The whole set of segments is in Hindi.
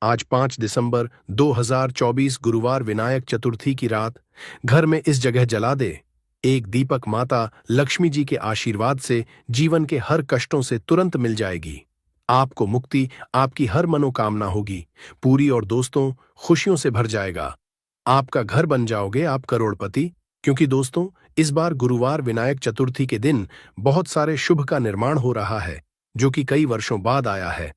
आज 5 दिसंबर 2024 गुरुवार विनायक चतुर्थी की रात घर में इस जगह जला दे एक दीपक। माता लक्ष्मी जी के आशीर्वाद से जीवन के हर कष्टों से तुरंत मिल जाएगी। आपको मुक्ति, आपकी हर मनोकामना होगी पूरी और दोस्तों खुशियों से भर जाएगा। आपका घर बन जाओगे आप करोड़पति। क्योंकि दोस्तों इस बार गुरुवार विनायक चतुर्थी के दिन बहुत सारे शुभ का निर्माण हो रहा है जो कि कई वर्षों बाद आया है।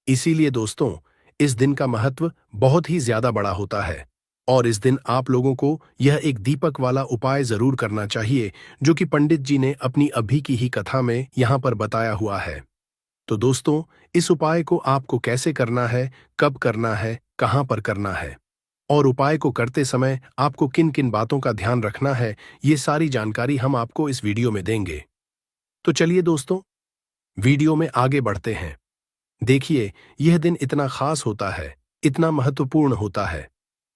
इसीलिए दोस्तों इस दिन का महत्व बहुत ही ज्यादा बड़ा होता है और इस दिन आप लोगों को यह एक दीपक वाला उपाय जरूर करना चाहिए जो कि पंडित जी ने अपनी अभी की ही कथा में यहां पर बताया हुआ है। तो दोस्तों इस उपाय को आपको कैसे करना है, कब करना है, कहां पर करना है और उपाय को करते समय आपको किन किन बातों का ध्यान रखना है, ये सारी जानकारी हम आपको इस वीडियो में देंगे। तो चलिए दोस्तों वीडियो में आगे बढ़ते हैं। देखिए यह दिन इतना खास होता है, इतना महत्वपूर्ण होता है।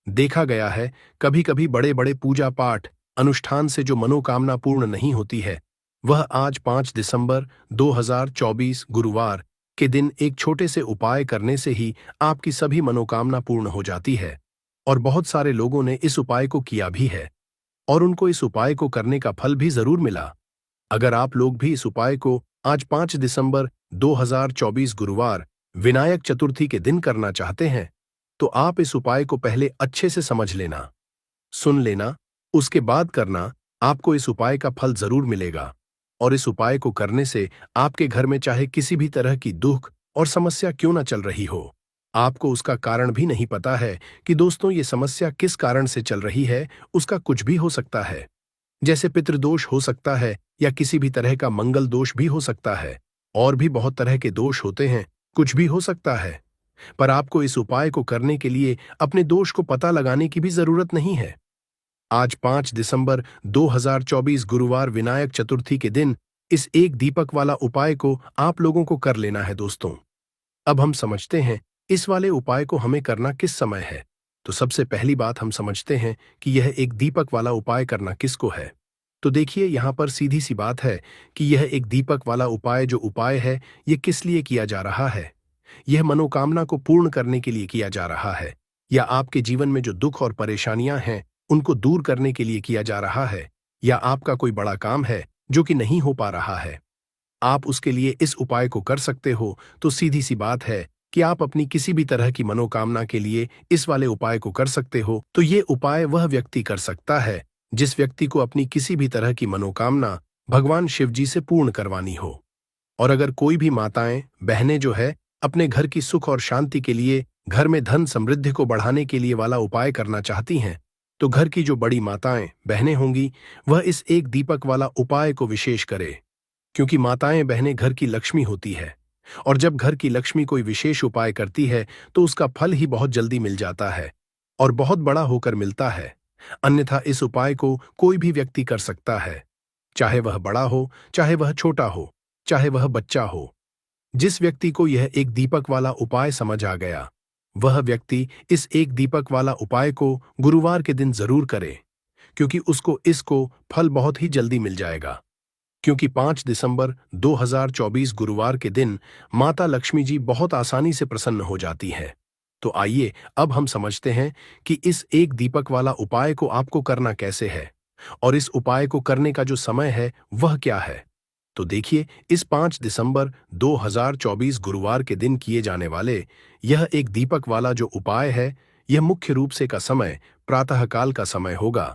देखा गया है कभी कभी बड़े बड़े पूजा पाठ अनुष्ठान से जो मनोकामना पूर्ण नहीं होती है, वह आज 5 दिसंबर 2024 गुरुवार के दिन एक छोटे से उपाय करने से ही आपकी सभी मनोकामना पूर्ण हो जाती है। और बहुत सारे लोगों ने इस उपाय को किया भी है और उनको इस उपाय को करने का फल भी जरूर मिला। अगर आप लोग भी इस उपाय को आज 5 दिसंबर 2024 गुरुवार विनायक चतुर्थी के दिन करना चाहते हैं तो आप इस उपाय को पहले अच्छे से समझ लेना, सुन लेना, उसके बाद करना। आपको इस उपाय का फल जरूर मिलेगा और इस उपाय को करने से आपके घर में चाहे किसी भी तरह की दुख और समस्या क्यों ना चल रही हो, आपको उसका कारण भी नहीं पता है कि दोस्तों ये समस्या किस कारण से चल रही है, उसका कुछ भी हो सकता है। जैसे पितृदोष हो सकता है या किसी भी तरह का मंगल दोष भी हो सकता है और भी बहुत तरह के दोष होते हैं, कुछ भी हो सकता है। पर आपको इस उपाय को करने के लिए अपने दोष को पता लगाने की भी जरूरत नहीं है। आज 5 दिसंबर 2024 गुरुवार विनायक चतुर्थी के दिन इस एक दीपक वाला उपाय को आप लोगों को कर लेना है दोस्तों। अब हम समझते हैं इस वाले उपाय को हमें करना किस समय है। तो सबसे पहली बात हम समझते हैं कि यह एक दीपक वाला उपाय करना किसको है। तो देखिए यहां पर सीधी सी बात है कि यह एक दीपक वाला उपाय जो उपाय है यह किस लिए किया जा रहा है। यह मनोकामना को पूर्ण करने के लिए किया जा रहा है या आपके जीवन में जो दुख और परेशानियां हैं उनको दूर करने के लिए किया जा रहा है या आपका कोई बड़ा काम है जो कि नहीं हो पा रहा है, आप उसके लिए इस उपाय को कर सकते हो। तो सीधी सी बात है कि आप अपनी किसी भी तरह की मनोकामना के लिए इस वाले उपाय को कर सकते हो। तो ये उपाय वह व्यक्ति कर सकता है जिस व्यक्ति को अपनी किसी भी तरह की मनोकामना भगवान शिव जी से पूर्ण करवानी हो। और अगर कोई भी माताएं बहनें जो है अपने घर की सुख और शांति के लिए, घर में धन समृद्धि को बढ़ाने के लिए वाला उपाय करना चाहती हैं, तो घर की जो बड़ी माताएं बहनें होंगी वह इस एक दीपक वाला उपाय को विशेष करे। क्योंकि माताएं बहनें घर की लक्ष्मी होती है और जब घर की लक्ष्मी कोई विशेष उपाय करती है तो उसका फल ही बहुत जल्दी मिल जाता है और बहुत बड़ा होकर मिलता है। अन्यथा इस उपाय को कोई भी व्यक्ति कर सकता है, चाहे वह बड़ा हो, चाहे वह छोटा हो, चाहे वह बच्चा हो। जिस व्यक्ति को यह एक दीपक वाला उपाय समझ आ गया वह व्यक्ति इस एक दीपक वाला उपाय को गुरुवार के दिन जरूर करे, क्योंकि उसको इसको फल बहुत ही जल्दी मिल जाएगा। क्योंकि 5 दिसंबर 2024 गुरुवार के दिन माता लक्ष्मी जी बहुत आसानी से प्रसन्न हो जाती है। तो आइए अब हम समझते हैं कि इस एक दीपक वाला उपाय को आपको करना कैसे है और इस उपाय को करने का जो समय है वह क्या है। तो देखिए इस 5 दिसंबर 2024 गुरुवार के दिन किए जाने वाले यह एक दीपक वाला जो उपाय है, यह मुख्य रूप से का समय प्रातःकाल का समय होगा।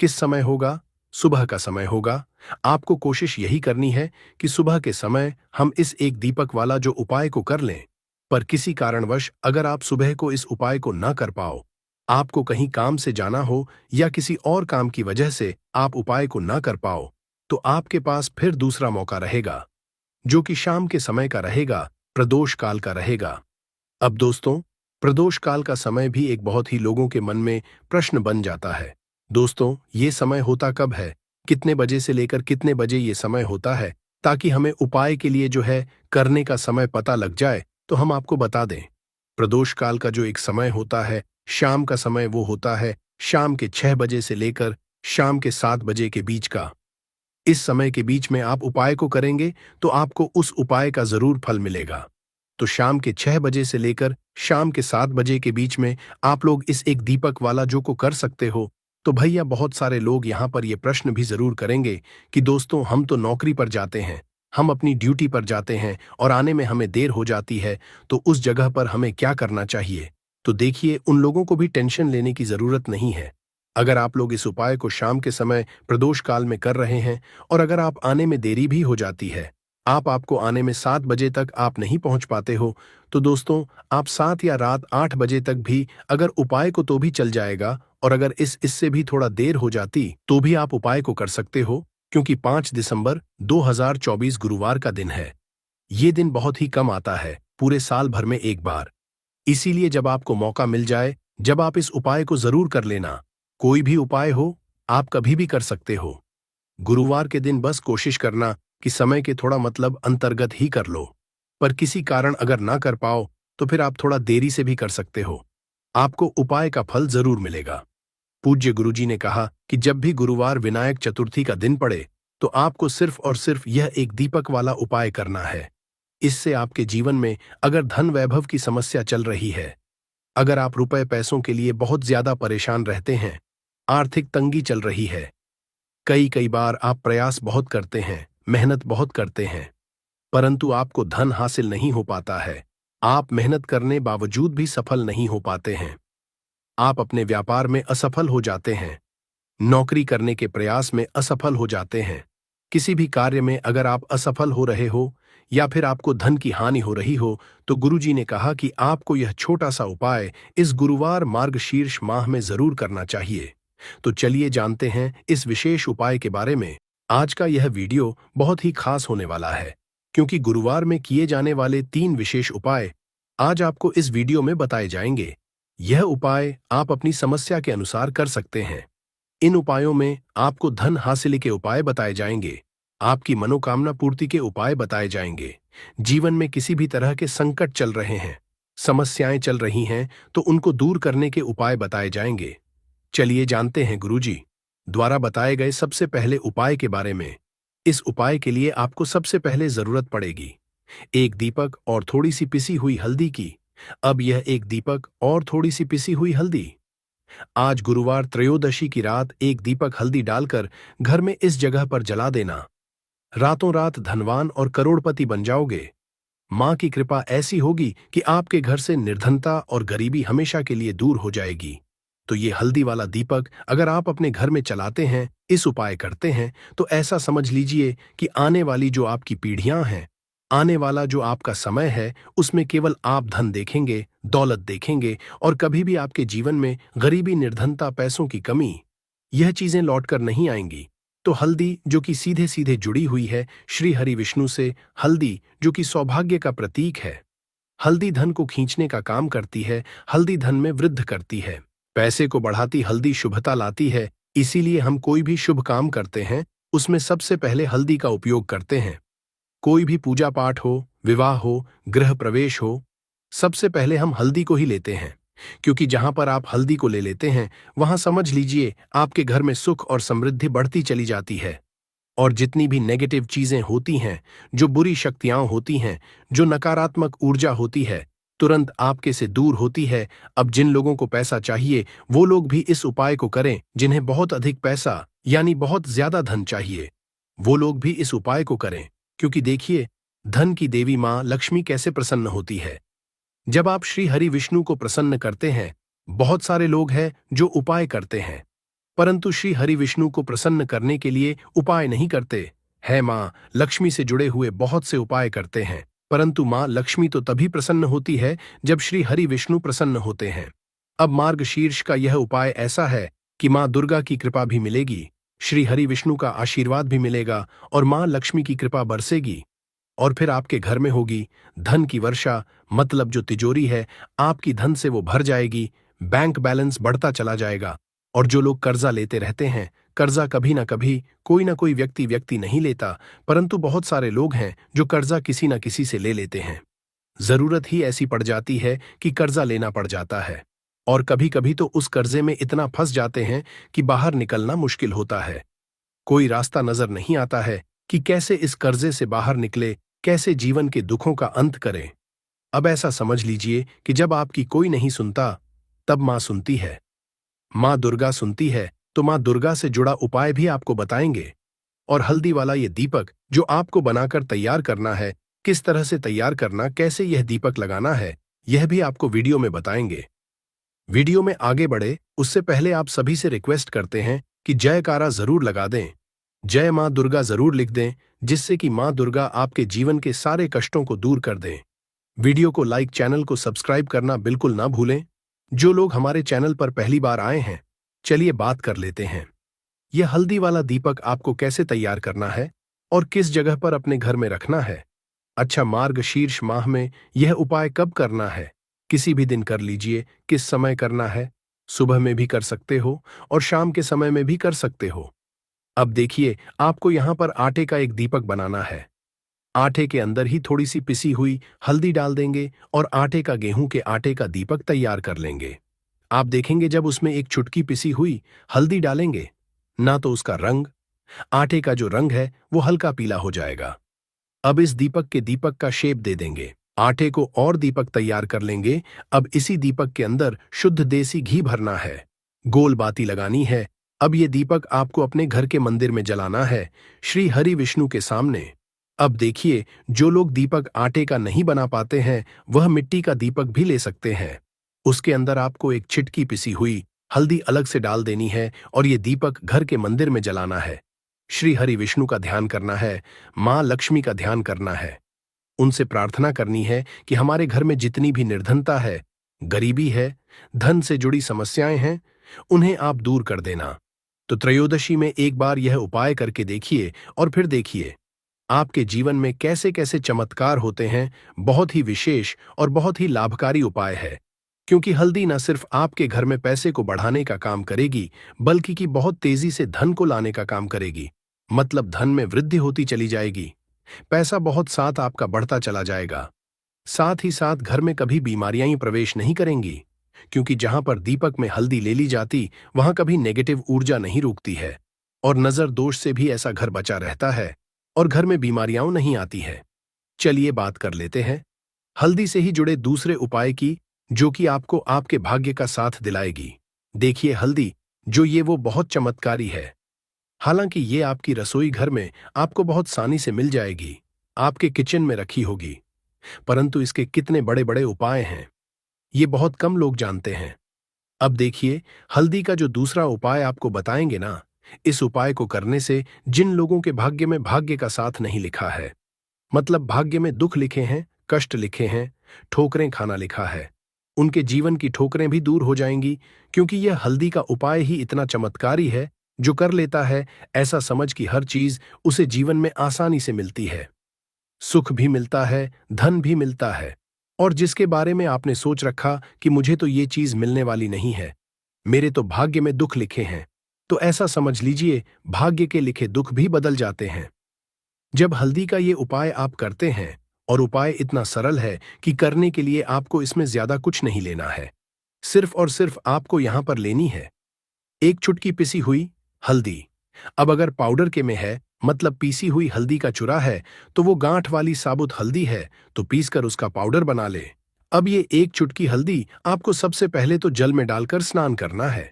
किस समय होगा? सुबह का समय होगा। आपको कोशिश यही करनी है कि सुबह के समय हम इस एक दीपक वाला जो उपाय को कर लें। पर किसी कारणवश अगर आप सुबह को इस उपाय को ना कर पाओ, आपको कहीं काम से जाना हो या किसी और काम की वजह से आप उपाय को ना कर पाओ, तो आपके पास फिर दूसरा मौका रहेगा जो कि शाम के समय का रहेगा, प्रदोष काल का रहेगा। अब दोस्तों प्रदोष काल का समय भी एक बहुत ही लोगों के मन में प्रश्न बन जाता है। दोस्तों ये समय होता कब है, कितने बजे से लेकर कितने बजे ये समय होता है, ताकि हमें उपाय के लिए जो है करने का समय पता लग जाए तो हम आपको बता दें। प्रदोष काल का जो एक समय होता है शाम का समय, वो होता है शाम के 6 बजे से लेकर शाम के 7 बजे के बीच का। इस समय के बीच में आप उपाय को करेंगे तो आपको उस उपाय का जरूर फल मिलेगा। तो शाम के 6 बजे से लेकर शाम के 7 बजे के बीच में आप लोग इस एक दीपक वाला जो को कर सकते हो। तो भैया बहुत सारे लोग यहाँ पर ये प्रश्न भी जरूर करेंगे कि दोस्तों हम तो नौकरी पर जाते हैं, हम अपनी ड्यूटी पर जाते हैं और आने में हमें देर हो जाती है, तो उस जगह पर हमें क्या करना चाहिए। तो देखिए, उन लोगों को भी टेंशन लेने की जरूरत नहीं है। अगर आप लोग इस उपाय को शाम के समय प्रदोष काल में कर रहे हैं और अगर आप आने में देरी भी हो जाती है, आपको आने में 7 बजे तक आप नहीं पहुंच पाते हो, तो दोस्तों आप 7 या रात 8 बजे तक भी अगर उपाय को तो भी चल जाएगा। और अगर इससे भी थोड़ा देर हो जाती तो भी आप उपाय को कर सकते हो, क्योंकि 5 दिसंबर 2024 गुरुवार का दिन है। ये दिन बहुत ही कम आता है, पूरे साल भर में एक बार। इसीलिए जब आपको मौका मिल जाए, जब आप इस उपाय को जरूर कर लेना। कोई भी उपाय हो, आप कभी भी कर सकते हो। गुरुवार के दिन बस कोशिश करना कि समय के थोड़ा मतलब अंतर्गत ही कर लो। पर किसी कारण अगर ना कर पाओ तो फिर आप थोड़ा देरी से भी कर सकते हो। आपको उपाय का फल जरूर मिलेगा। पूज्य गुरुजी ने कहा कि जब भी गुरुवार विनायक चतुर्थी का दिन पड़े तो आपको सिर्फ और सिर्फ यह एक दीपक वाला उपाय करना है। इससे आपके जीवन में अगर धन वैभव की समस्या चल रही है, अगर आप रुपए पैसों के लिए बहुत ज्यादा परेशान रहते हैं, आर्थिक तंगी चल रही है, कई बार आप प्रयास बहुत करते हैं, मेहनत बहुत करते हैं, परंतु आपको धन हासिल नहीं हो पाता है, आप मेहनत करने बावजूद भी सफल नहीं हो पाते हैं, आप अपने व्यापार में असफल हो जाते हैं, नौकरी करने के प्रयास में असफल हो जाते हैं, किसी भी कार्य में अगर आप असफल हो रहे हो या फिर आपको धन की हानि हो रही हो, तो गुरुजी ने कहा कि आपको यह छोटा सा उपाय इस गुरुवार मार्गशीर्ष माह में जरूर करना चाहिए। तो चलिए जानते हैं इस विशेष उपाय के बारे में। आज का यह वीडियो बहुत ही खास होने वाला है, क्योंकि गुरुवार में किए जाने वाले 3 विशेष उपाय आज आपको इस वीडियो में बताए जाएंगे। यह उपाय आप अपनी समस्या के अनुसार कर सकते हैं। इन उपायों में आपको धन हासिल के उपाय बताए जाएंगे, आपकी मनोकामना पूर्ति के उपाय बताए जाएंगे। जीवन में किसी भी तरह के संकट चल रहे हैं, समस्याएं चल रही हैं, तो उनको दूर करने के उपाय बताए जाएंगे। चलिए जानते हैं गुरुजी द्वारा बताए गए सबसे पहले उपाय के बारे में। इस उपाय के लिए आपको सबसे पहले जरूरत पड़ेगी एक दीपक और थोड़ी सी पिसी हुई हल्दी की। अब यह एक दीपक और थोड़ी सी पिसी हुई हल्दी, आज गुरुवार त्रयोदशी की रात एक दीपक हल्दी डालकर घर में इस जगह पर जला देना। रातों रात धनवान और करोड़पति बन जाओगे। मां की कृपा ऐसी होगी कि आपके घर से निर्धनता और गरीबी हमेशा के लिए दूर हो जाएगी। तो ये हल्दी वाला दीपक अगर आप अपने घर में चलाते हैं, इस उपाय करते हैं, तो ऐसा समझ लीजिए कि आने वाली जो आपकी पीढ़ियां हैं, आने वाला जो आपका समय है, उसमें केवल आप धन देखेंगे, दौलत देखेंगे और कभी भी आपके जीवन में गरीबी, निर्धनता, पैसों की कमी, यह चीजें लौटकर नहीं आएंगी। तो हल्दी जो कि सीधे सीधे जुड़ी हुई है श्री हरि विष्णु से, हल्दी जो कि सौभाग्य का प्रतीक है, हल्दी धन को खींचने का काम करती है, हल्दी धन में वृद्धि करती है, पैसे को बढ़ाती हल्दी शुभता लाती है। इसीलिए हम कोई भी शुभ काम करते हैं उसमें सबसे पहले हल्दी का उपयोग करते हैं। कोई भी पूजा पाठ हो, विवाह हो, गृह प्रवेश हो, सबसे पहले हम हल्दी को ही लेते हैं, क्योंकि जहां पर आप हल्दी को ले लेते हैं वहां समझ लीजिए आपके घर में सुख और समृद्धि बढ़ती चली जाती है। और जितनी भी नेगेटिव चीजें होती हैं, जो बुरी शक्तियां होती हैं, जो नकारात्मक ऊर्जा होती है, तुरंत आपके से दूर होती है। अब जिन लोगों को पैसा चाहिए वो लोग भी इस उपाय को करें, जिन्हें बहुत अधिक पैसा यानी बहुत ज्यादा धन चाहिए वो लोग भी इस उपाय को करें, क्योंकि देखिए धन की देवी मां लक्ष्मी कैसे प्रसन्न होती है जब आप श्री हरि विष्णु को प्रसन्न करते हैं। बहुत सारे लोग हैं जो उपाय करते हैं परंतु श्री हरि विष्णु को प्रसन्न करने के लिए उपाय नहीं करते हैं। मां लक्ष्मी से जुड़े हुए बहुत से उपाय करते हैं, परंतु मां लक्ष्मी तो तभी प्रसन्न होती है जब श्री हरि विष्णु प्रसन्न होते हैं। अब मार्गशीर्ष का यह उपाय ऐसा है कि मां दुर्गा की कृपा भी मिलेगी, श्री हरि विष्णु का आशीर्वाद भी मिलेगा और मां लक्ष्मी की कृपा बरसेगी और फिर आपके घर में होगी धन की वर्षा। मतलब जो तिजोरी है आपकी धन से वो भर जाएगी, बैंक बैलेंस बढ़ता चला जाएगा। और जो लोग कर्जा लेते रहते हैं, कर्जा कभी ना कभी कोई ना कोई व्यक्ति नहीं लेता, परंतु बहुत सारे लोग हैं जो कर्जा किसी ना किसी से ले लेते हैं। जरूरत ही ऐसी पड़ जाती है कि कर्जा लेना पड़ जाता है और कभी कभी तो उस कर्जे में इतना फंस जाते हैं कि बाहर निकलना मुश्किल होता है। कोई रास्ता नजर नहीं आता है कि कैसे इस कर्जे से बाहर निकले, कैसे जीवन के दुखों का अंत करें। अब ऐसा समझ लीजिए कि जब आपकी कोई नहीं सुनता, तब माँ सुनती है। माँ दुर्गा सुनती है, तो माँ दुर्गा से जुड़ा उपाय भी आपको बताएंगे। और हल्दी वाला ये दीपक जो आपको बनाकर तैयार करना है, किस तरह से तैयार करना, कैसे यह दीपक लगाना है, यह भी आपको वीडियो में बताएंगे। वीडियो में आगे बढ़े उससे पहले आप सभी से रिक्वेस्ट करते हैं कि जयकारा जरूर लगा दें, जय माँ दुर्गा जरूर लिख दें, जिससे कि माँ दुर्गा आपके जीवन के सारे कष्टों को दूर कर दें। वीडियो को लाइक, चैनल को सब्सक्राइब करना बिल्कुल ना भूलें। जो लोग हमारे चैनल पर पहली बार आए हैं, चलिए बात कर लेते हैं। यह हल्दी वाला दीपक आपको कैसे तैयार करना है और किस जगह पर अपने घर में रखना है। अच्छा, मार्गशीर्ष माह में यह उपाय कब करना है? किसी भी दिन कर लीजिए। किस समय करना है? सुबह में भी कर सकते हो और शाम के समय में भी कर सकते हो। अब देखिए, आपको यहां पर आटे का एक दीपक बनाना है। आटे के अंदर ही थोड़ी सी पिसी हुई हल्दी डाल देंगे और आटे का, गेहूं के आटे का दीपक तैयार कर लेंगे। आप देखेंगे जब उसमें एक चुटकी पिसी हुई हल्दी डालेंगे ना, तो उसका रंग, आटे का जो रंग है वो हल्का पीला हो जाएगा। अब इस दीपक के दीपक का शेप दे देंगे। आटे को और दीपक तैयार कर लेंगे। अब इसी दीपक के अंदर शुद्ध देसी घी भरना है, गोल बाती लगानी है। अब ये दीपक आपको अपने घर के मंदिर में जलाना है, श्री हरि विष्णु के सामने। अब देखिए, जो लोग दीपक आटे का नहीं बना पाते हैं, वह मिट्टी का दीपक भी ले सकते हैं। उसके अंदर आपको एक चिटकी पिसी हुई हल्दी अलग से डाल देनी है और ये दीपक घर के मंदिर में जलाना है। श्री हरि विष्णु का ध्यान करना है, माँ लक्ष्मी का ध्यान करना है। उनसे प्रार्थना करनी है कि हमारे घर में जितनी भी निर्धनता है, गरीबी है, धन से जुड़ी समस्याएं हैं, उन्हें आप दूर कर देना। तो त्रयोदशी में एक बार यह उपाय करके देखिए और फिर देखिए आपके जीवन में कैसे कैसे चमत्कार होते हैं। बहुत ही विशेष और बहुत ही लाभकारी उपाय है, क्योंकि हल्दी न सिर्फ आपके घर में पैसे को बढ़ाने का काम करेगी, बल्कि कि बहुत तेजी से धन को लाने का काम करेगी। मतलब धन में वृद्धि होती चली जाएगी, पैसा बहुत साथ आपका बढ़ता चला जाएगा। साथ ही साथ घर में कभी बीमारियां ही प्रवेश नहीं करेंगी, क्योंकि जहां पर दीपक में हल्दी ले ली जाती, वहां कभी नेगेटिव ऊर्जा नहीं रुकती है और नजर दोष से भी ऐसा घर बचा रहता है और घर में बीमारियां नहीं आती है। चलिए बात कर लेते हैं हल्दी से ही जुड़े दूसरे उपाय की, जो कि आपको आपके भाग्य का साथ दिलाएगी। देखिए, हल्दी जो ये वो बहुत चमत्कारी है। हालांकि ये आपकी रसोई घर में आपको बहुत आसानी से मिल जाएगी, आपके किचन में रखी होगी, परंतु इसके कितने बड़े बड़े उपाय हैं, ये बहुत कम लोग जानते हैं। अब देखिए, हल्दी का जो दूसरा उपाय आपको बताएंगे ना, इस उपाय को करने से जिन लोगों के भाग्य में भाग्य का साथ नहीं लिखा है, मतलब भाग्य में दुख लिखे हैं, कष्ट लिखे हैं, ठोकरें खाना लिखा है, उनके जीवन की ठोकरें भी दूर हो जाएंगी, क्योंकि यह हल्दी का उपाय ही इतना चमत्कारी है। जो कर लेता है, ऐसा समझ कि हर चीज उसे जीवन में आसानी से मिलती है, सुख भी मिलता है, धन भी मिलता है। और जिसके बारे में आपने सोच रखा कि मुझे तो ये चीज मिलने वाली नहीं है, मेरे तो भाग्य में दुख लिखे हैं, तो ऐसा समझ लीजिए भाग्य के लिखे दुख भी बदल जाते हैं जब हल्दी का ये उपाय आप करते हैं। और उपाय इतना सरल है कि करने के लिए आपको इसमें ज्यादा कुछ नहीं लेना है। सिर्फ और सिर्फ आपको यहां पर लेनी है एक चुटकी पिसी हुई हल्दी। अब अगर पाउडर के में है, मतलब पीसी हुई हल्दी का चूरा है, तो वो गांठ वाली साबुत हल्दी है, तो पीसकर उसका पाउडर बना ले। अब ये एक चुटकी हल्दी आपको सबसे पहले तो जल में डालकर स्नान करना है।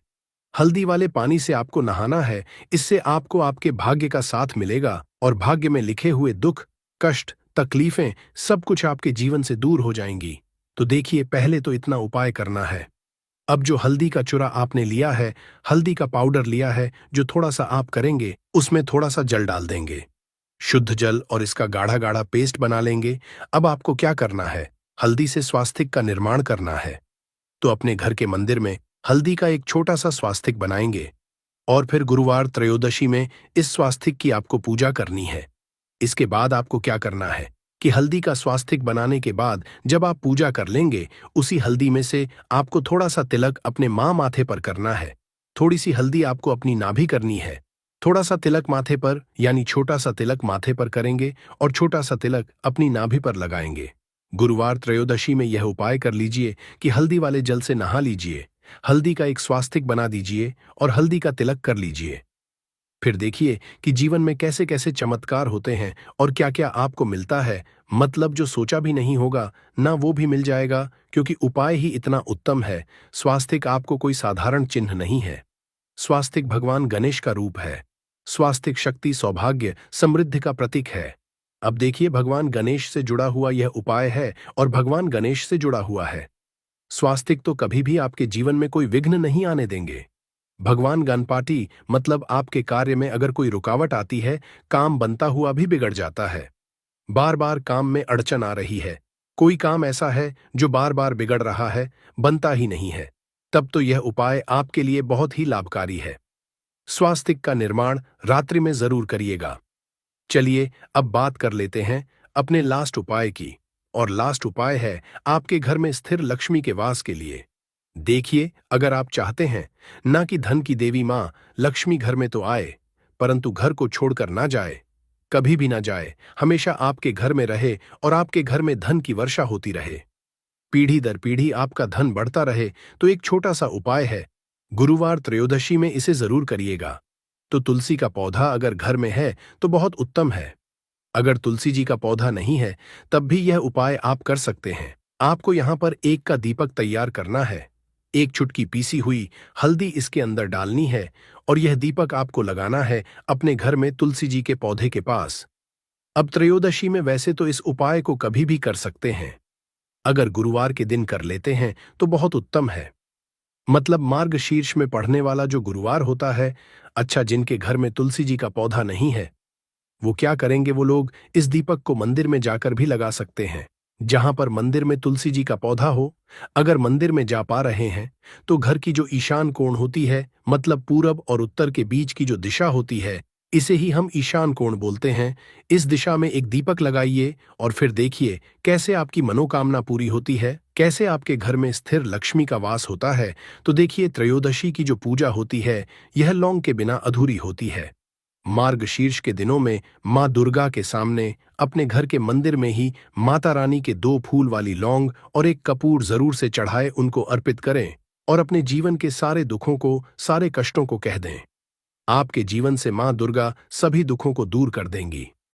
हल्दी वाले पानी से आपको नहाना है। इससे आपको आपके भाग्य का साथ मिलेगा और भाग्य में लिखे हुए दुख, कष्ट, तकलीफें सब कुछ आपके जीवन से दूर हो जाएंगी। तो देखिए, पहले तो इतना उपाय करना है। अब जो हल्दी का चूरा आपने लिया है, हल्दी का पाउडर लिया है, जो थोड़ा सा आप करेंगे, उसमें थोड़ा सा जल डाल देंगे, शुद्ध जल, और इसका गाढ़ा गाढ़ा पेस्ट बना लेंगे। अब आपको क्या करना है, हल्दी से स्वास्तिक का निर्माण करना है। तो अपने घर के मंदिर में हल्दी का एक छोटा सा स्वास्तिक बनाएंगे और फिर गुरुवार त्रयोदशी में इस स्वास्तिक की आपको पूजा करनी है। इसके बाद आपको क्या करना है कि हल्दी का स्वास्तिक बनाने के बाद जब आप पूजा कर लेंगे, उसी हल्दी में से आपको थोड़ा सा तिलक अपने माँ माथे पर करना है। थोड़ी सी हल्दी आपको अपनी नाभि करनी है, थोड़ा सा तिलक माथे पर, यानी छोटा सा तिलक माथे पर करेंगे और छोटा सा तिलक अपनी नाभि पर लगाएंगे। गुरुवार त्रयोदशी में यह उपाय कर लीजिए कि हल्दी वाले जल से नहा लीजिए, हल्दी का एक स्वास्तिक बना दीजिए और हल्दी का तिलक कर लीजिए। फिर देखिए कि जीवन में कैसे कैसे चमत्कार होते हैं और क्या क्या आपको मिलता है। मतलब जो सोचा भी नहीं होगा ना वो भी मिल जाएगा, क्योंकि उपाय ही इतना उत्तम है। स्वास्तिक आपको कोई साधारण चिन्ह नहीं है। स्वास्तिक भगवान गणेश का रूप है। स्वास्तिक शक्ति, सौभाग्य, समृद्धि का प्रतीक है। अब देखिए, भगवान गणेश से जुड़ा हुआ यह उपाय है और भगवान गणेश से जुड़ा हुआ है। स्वास्तिक तो कभी भी आपके जीवन में कोई विघ्न नहीं आने देंगे। भगवान गणपाटी मतलब आपके कार्य में अगर कोई रुकावट आती है, काम बनता हुआ भी बिगड़ जाता है, बार बार काम में अड़चन आ रही है, कोई काम ऐसा है जो बार बार बिगड़ रहा है, बनता ही नहीं है, तब तो यह उपाय आपके लिए बहुत ही लाभकारी है। स्वास्तिक का निर्माण रात्रि में जरूर करिएगा। चलिए अब बात कर लेते हैं अपने लास्ट उपाय की। और लास्ट उपाय है आपके घर में स्थिर लक्ष्मी के वास के लिए। देखिए, अगर आप चाहते हैं ना कि धन की देवी मां लक्ष्मी घर में तो आए, परंतु घर को छोड़कर ना जाए, कभी भी ना जाए, हमेशा आपके घर में रहे और आपके घर में धन की वर्षा होती रहे, पीढ़ी दर पीढ़ी आपका धन बढ़ता रहे, तो एक छोटा सा उपाय है। गुरुवार त्रयोदशी में इसे जरूर करिएगा। तो तुलसी का पौधा अगर घर में है तो बहुत उत्तम है। अगर तुलसी जी का पौधा नहीं है तब भी यह उपाय आप कर सकते हैं। आपको यहां पर एक का दीपक तैयार करना है। एक चुटकी पीसी हुई हल्दी इसके अंदर डालनी है और यह दीपक आपको लगाना है अपने घर में तुलसी जी के पौधे के पास। अब त्रयोदशी में वैसे तो इस उपाय को कभी भी कर सकते हैं, अगर गुरुवार के दिन कर लेते हैं तो बहुत उत्तम है। मतलब मार्गशीर्ष में पढ़ने वाला जो गुरुवार होता है। अच्छा, जिनके घर में तुलसी जी का पौधा नहीं है वो क्या करेंगे, वो लोग इस दीपक को मंदिर में जाकर भी लगा सकते हैं, जहां पर मंदिर में तुलसी जी का पौधा हो। अगर मंदिर में जा पा रहे हैं तो घर की जो ईशान कोण होती है, मतलब पूरब और उत्तर के बीच की जो दिशा होती है, इसे ही हम ईशान कोण बोलते हैं। इस दिशा में एक दीपक लगाइए और फिर देखिए कैसे आपकी मनोकामना पूरी होती है, कैसे आपके घर में स्थिर लक्ष्मी का वास होता है। तो देखिए, त्रयोदशी की जो पूजा होती है यह लौंग के बिना अधूरी होती है। मार्गशीर्ष के दिनों में मां दुर्गा के सामने अपने घर के मंदिर में ही माता रानी के 2 फूल वाली लौंग और एक कपूर जरूर से चढ़ाए उनको अर्पित करें और अपने जीवन के सारे दुखों को, सारे कष्टों को कह दें। आपके जीवन से मां दुर्गा सभी दुखों को दूर कर देंगी।